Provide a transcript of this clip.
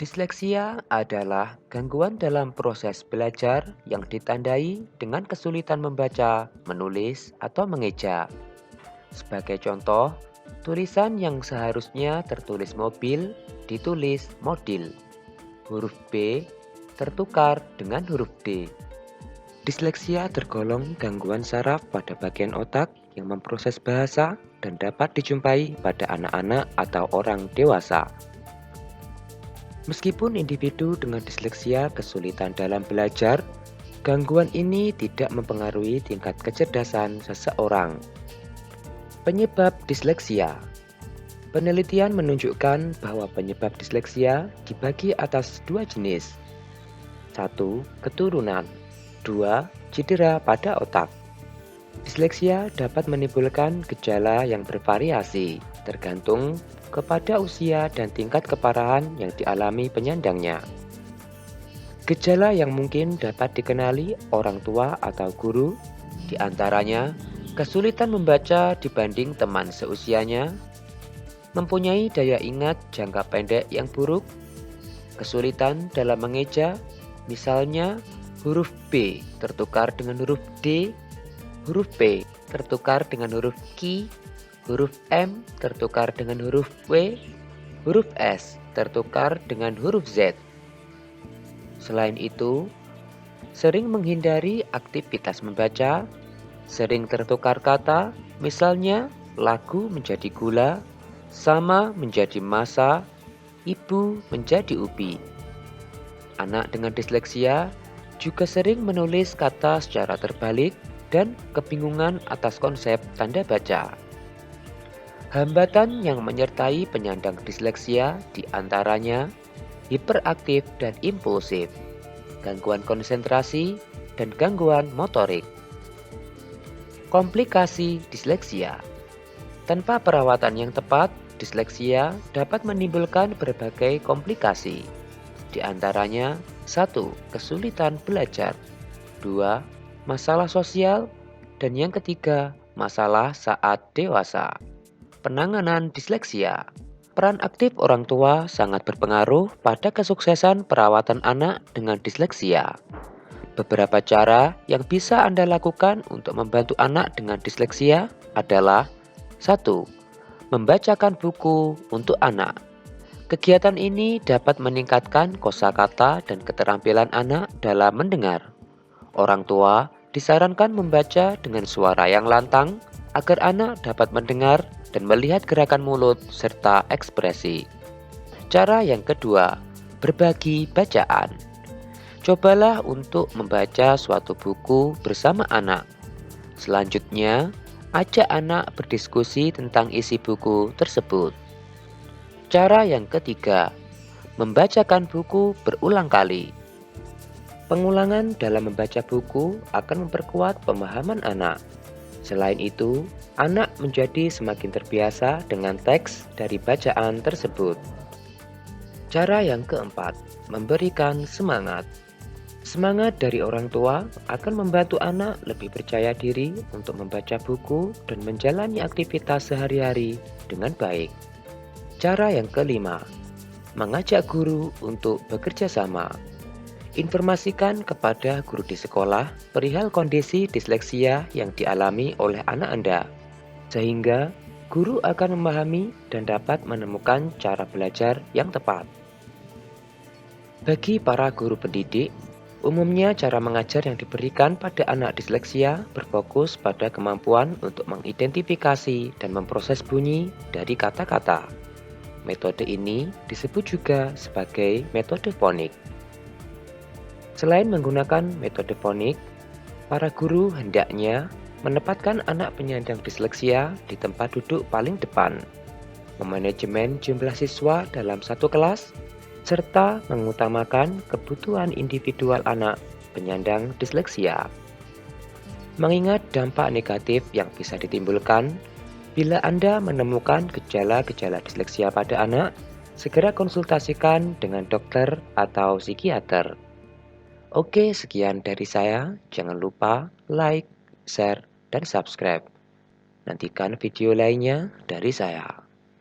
Disleksia adalah gangguan dalam proses belajar yang ditandai dengan kesulitan membaca, menulis, atau mengeja. Sebagai contoh, tulisan yang seharusnya tertulis mobil ditulis modil. Huruf B tertukar dengan huruf D. Disleksia tergolong gangguan saraf pada bagian otak yang memproses bahasa dan dapat dijumpai pada anak-anak atau orang dewasa. Meskipun individu dengan disleksia kesulitan dalam belajar, gangguan ini tidak mempengaruhi tingkat kecerdasan seseorang. Penyebab disleksia. Penelitian menunjukkan bahwa penyebab disleksia dibagi atas dua jenis. 1. Keturunan. 2. Cedera pada otak. Disleksia dapat menimbulkan gejala yang bervariasi, tergantung kepada usia dan tingkat keparahan yang dialami penyandangnya. Gejala yang mungkin dapat dikenali orang tua atau guru, diantaranya kesulitan membaca dibanding teman seusianya, mempunyai daya ingat jangka pendek yang buruk, kesulitan dalam mengeja, misalnya huruf B tertukar dengan huruf D, huruf P tertukar dengan huruf Q, huruf M tertukar dengan huruf W, huruf S tertukar dengan huruf Z. Selain itu, sering menghindari aktivitas membaca, sering tertukar kata, misalnya lagu menjadi gula, sama menjadi masa, ibu menjadi ubi. Anak dengan disleksia juga sering menulis kata secara terbalik dan kebingungan atas konsep tanda baca. Hambatan yang menyertai penyandang disleksia diantaranya hiperaktif dan impulsif, gangguan konsentrasi, dan gangguan motorik. Komplikasi disleksia. Tanpa perawatan yang tepat, disleksia dapat menimbulkan berbagai komplikasi. Di antaranya 1. Kesulitan belajar, 2. Masalah sosial, dan yang ketiga, masalah saat dewasa. Penanganan disleksia. Peran aktif orang tua sangat berpengaruh pada kesuksesan perawatan anak dengan disleksia. Beberapa cara yang bisa Anda lakukan untuk membantu anak dengan disleksia adalah 1. Membacakan buku untuk anak. Kegiatan ini dapat meningkatkan kosakata dan keterampilan anak dalam mendengar. Orang tua disarankan membaca dengan suara yang lantang agar anak dapat mendengar dan melihat gerakan mulut serta ekspresi. Cara yang kedua, berbagi bacaan. Cobalah untuk membaca suatu buku bersama anak. Selanjutnya, ajak anak berdiskusi tentang isi buku tersebut. Cara yang ketiga, membacakan buku berulang kali. Pengulangan dalam membaca buku akan memperkuat pemahaman anak. Selain itu, anak menjadi semakin terbiasa dengan teks dari bacaan tersebut. Cara yang keempat, memberikan semangat. Semangat dari orang tua akan membantu anak lebih percaya diri untuk membaca buku dan menjalani aktivitas sehari-hari dengan baik. Cara yang kelima, mengajak guru untuk bekerja sama. Informasikan kepada guru di sekolah perihal kondisi disleksia yang dialami oleh anak Anda, sehingga guru akan memahami dan dapat menemukan cara belajar yang tepat. Bagi para guru pendidik, umumnya cara mengajar yang diberikan pada anak disleksia berfokus pada kemampuan untuk mengidentifikasi dan memproses bunyi dari kata-kata. Metode ini disebut juga sebagai metode fonik. Selain menggunakan metode fonik, para guru hendaknya menempatkan anak penyandang disleksia di tempat duduk paling depan, memanajemen jumlah siswa dalam satu kelas, serta mengutamakan kebutuhan individual anak penyandang disleksia. Mengingat dampak negatif yang bisa ditimbulkan, bila Anda menemukan gejala-gejala disleksia pada anak, segera konsultasikan dengan dokter atau psikiater. Oke, sekian dari saya. Jangan lupa like, share, dan subscribe. Nantikan video lainnya dari saya.